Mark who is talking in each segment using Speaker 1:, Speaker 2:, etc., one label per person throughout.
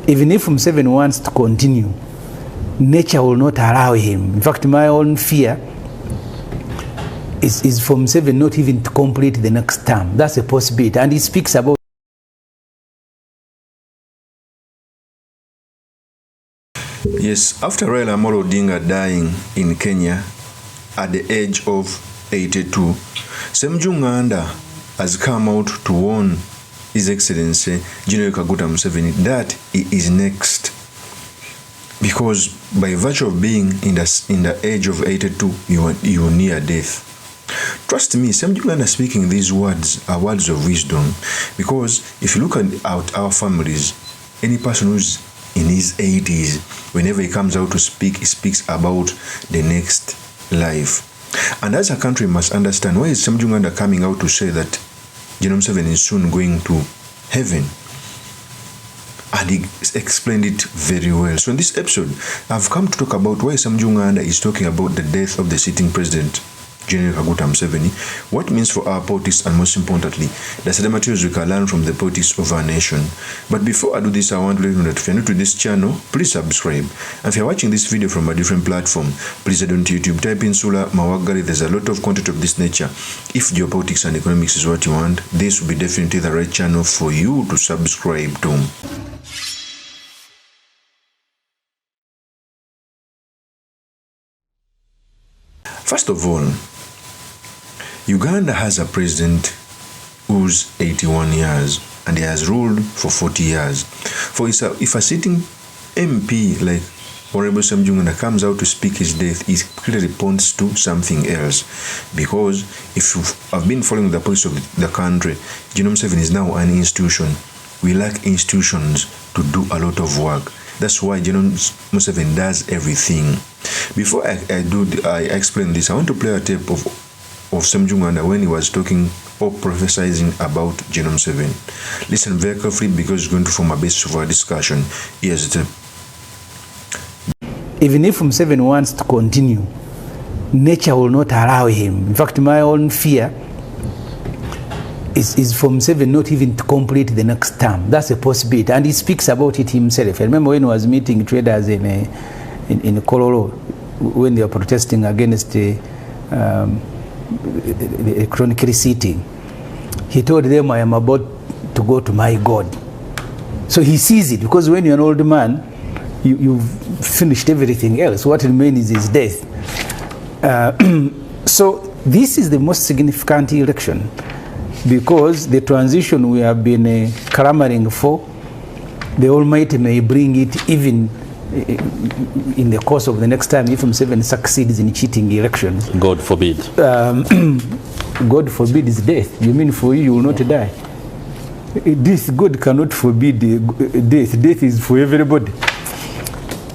Speaker 1: Even if Museveni wants to continue, nature will not allow him. In fact, my own fear is for Museveni not even to complete the next term. That's a possibility. And he speaks about.
Speaker 2: Yes, after RAILA Amolo Odinga dying in Kenya at the age of 82, SSEMUJJU NGANDA has come out to warn His Excellency General Kaguta Museveni that he is next. Because by virtue of being in the age of 82, you are near death. Trust me, SSEMUJJU NGANDA speaking these words are words of wisdom. Because if you look at our families, any person who's in his 80s, whenever he comes out to speak, he speaks about the next life. And as a country must understand, why is SSEMUJJU NGANDA coming out to say that General Museveni is soon going to heaven? And he explained it very well. So in this episode, I've come to talk about why SSEMUJJU NGANDA is talking about the death of the sitting president, General Kaguta Museveni, what it means for our politics, and most importantly, the certain materials we can learn from the politics of our nation. But before I do this, I want to let you know that if you're new to this channel, please subscribe. And if you're watching this video from a different platform, please head on to YouTube, type in Sula Mawagali. There's a lot of content of this nature. If geopolitics and economics is what you want, this will be definitely the right channel for you to subscribe to. First of all, Uganda has a president who's 81 years and he has ruled for 40 years. If a sitting MP like Honorable SSEMUJJU NGANDA comes out to speak his death, it clearly points to something else. Because if you have been following the politics of the country, General Museveni is now an institution. We lack institutions to do a lot of work. That's why General Museveni does everything. Before I explain this, I want to play a tape of SSEMUJJU NGANDA when he was talking or prophesizing about General Museveni. Listen very carefully because it's going to form a basis of our discussion. Here's the tape.
Speaker 1: Even if Museveni wants to continue, nature will not allow him. In fact, my own fear is for Museveni not even to complete the next term. That's a possibility. And he speaks about it himself. I remember when he was meeting traders in Kololo, when they were protesting against the chronic receipting, he told them, I am about to go to my God. So he sees it, because when you're an old man, you've finished everything else. What remains is death. So this is the most significant election, because the transition we have been clamoring for, the Almighty may bring it even in the course of the next time if Museveni succeeds in cheating elections.
Speaker 3: God forbid.
Speaker 1: God forbid is death. You mean for you will not die? This God cannot forbid death. Death is for everybody.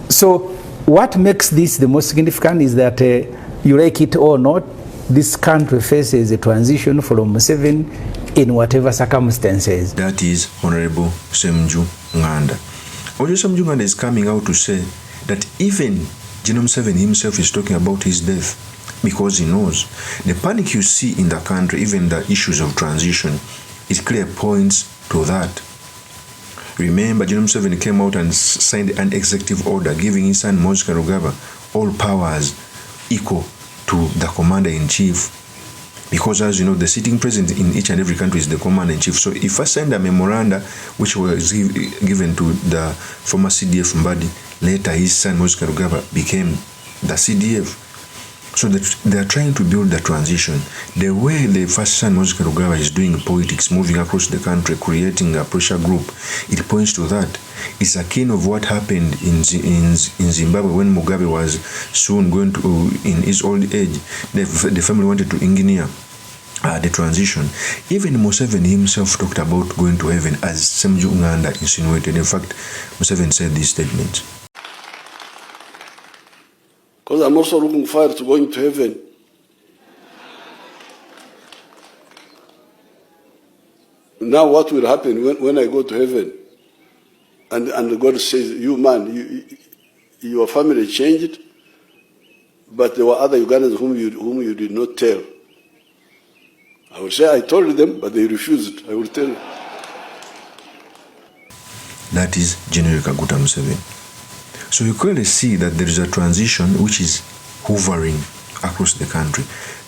Speaker 1: So what makes this the most significant is that you like it or not, this country faces a transition from Museveni in whatever circumstances.
Speaker 2: That is Honorable SSEMUJJU NGANDA. Honorable SSEMUJJU NGANDA is coming out to say that even General Museveni himself is talking about his death, because he knows the panic you see in the country, even the issues of transition, it clear points to that. Remember, General Museveni came out and signed an executive order giving his son Moses Kainerugaba all powers equal to the commander-in-chief. Because as you know, the sitting president in each and every country is the commander-in-chief. So if I send a memoranda which was given to the former CDF Mbadi, later his son Moses Kainerugaba became the CDF. So that they are trying to build the transition. The way the first son Moses Kainerugaba is doing politics, moving across the country, creating a pressure group, it points to that. It's akin of what happened in Zimbabwe when Mugabe was soon going to, in his old age, the family wanted to engineer the transition. Even Museveni himself talked about going to heaven, as SSEMUJJU NGANDA insinuated. In fact, Museveni said this statement.
Speaker 4: Because I'm also looking forward to going to heaven. Now what will happen when I go to heaven? And God says, you man, your family changed, but there were other Ugandans whom you did not tell. I will say, I told them, but they refused. I will tell you.
Speaker 2: that is General Kaguta Museveni. So you clearly see that there is a transition which is hovering across the country.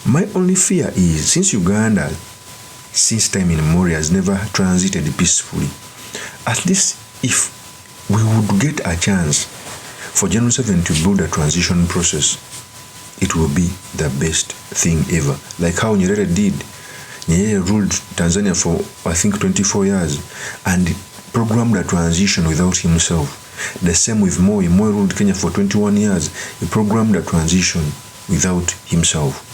Speaker 2: My only fear is, since Uganda, since time immemorial, has never transited peacefully, at least if we would get a chance for General Museveni to build a transition process, it will be the best thing ever. Like how Nyerere did. Nyerere ruled Tanzania for, I think, 24 years and programmed a transition without himself. The same with Moi. Moi ruled Kenya for 21 years. He programmed a transition without himself,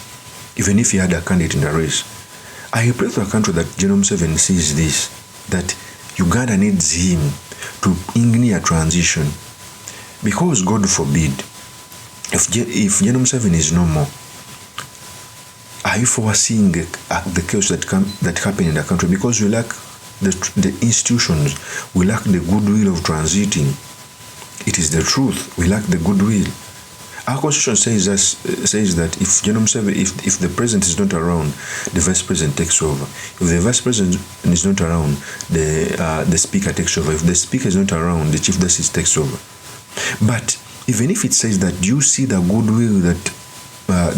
Speaker 2: even if he had a candidate in the race. I pray to a country that General Museveni sees this, that Uganda needs him to engineer a transition. Because, God forbid, if General Museveni is no more, are you foreseeing the chaos that happen in the country? Because we lack the institutions, we lack the goodwill of transiting. It is the truth. We lack the goodwill. Our constitution says that if General Museveni, if the president is not around, the vice president takes over. If the vice president is not around, the speaker takes over. If the speaker is not around, the chief justice takes over. But even if it says that, do you see the goodwill that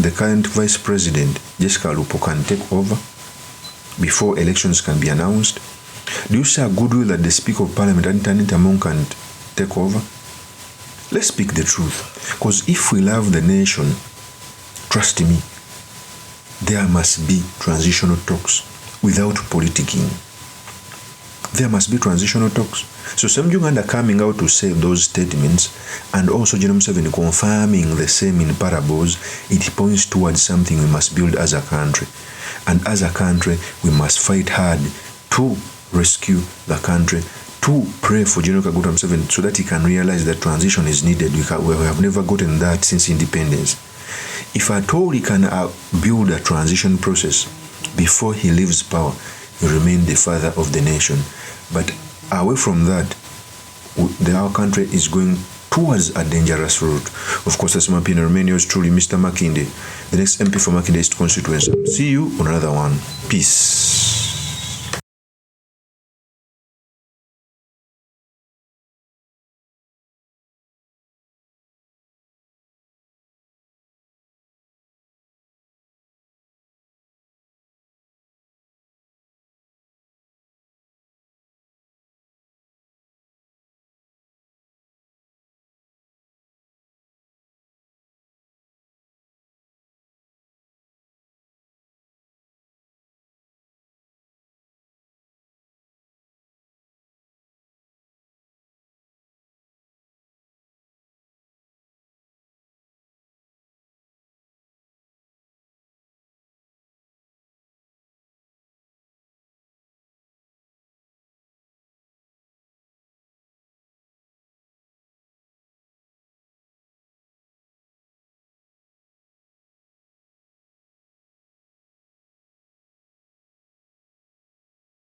Speaker 2: the current vice president, Jessica Lupo, can take over before elections can be announced? Do you see a goodwill that the Speaker of Parliament, Anita Among, can take over? Let's speak the truth. Because if we love the nation, trust me, there must be transitional talks without politicking. There must be transitional talks. So SSEMUJJU NGANDA coming out to say those statements, and also General Museveni confirming the same in parables, it points towards something we must build as a country. And as a country, we must fight hard to rescue the country, to pray for General Kaguta Museveni so that he can realize that transition is needed. We have never gotten that since independence. If at all he can build a transition process before he leaves power, he will remain the father of the nation. But away from that, our country is going towards a dangerous route. Of course, that's my opinion. Remain yours truly, Mr. Makinde, the next MP for Makinde East constituency. See you on another one. Peace.